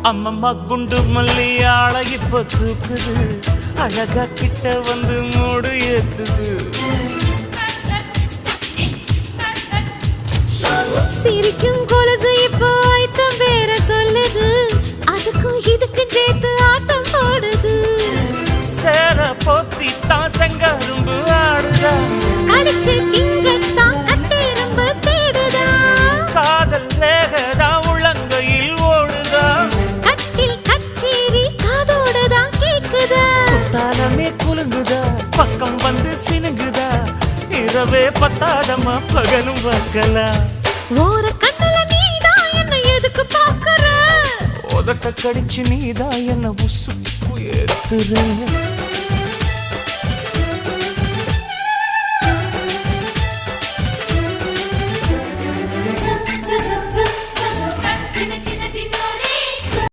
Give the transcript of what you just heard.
அம்மம்மா குண்டு மல்லி ஆள இப்ப தூக்குது அழகா கிட்ட வந்து மூடு ஏத்துது சிரிக்கும் கொலுசு இப்போ ஐத்தம் வேற சொல்லுது அதுக்கும் இதுக்கும் சேர்த்து ஆட்டம் போடுது சேர போத்தி தான் செங்கரும்பு ஆடுதா கடிச்சு திங்கத்தான் கட்டெரும்பு தேடுதா காதல் லேகதா உள்ளங்கையில் ஓடுதா கட்டில் கச்சேரி காதோடுதான் கேக்குதா தாளமே குலுங்குதா பக்கம் வந்து சினுங்குதா இரவே பத்தாதமா பகலும் பார்க்கலாம் ஓர கண்ணுல நீதான் என்ன எதுக்கு பாக்குற உதட்ட கடிச்சு நீதான் என்ன உசுப்பு ஏத்துற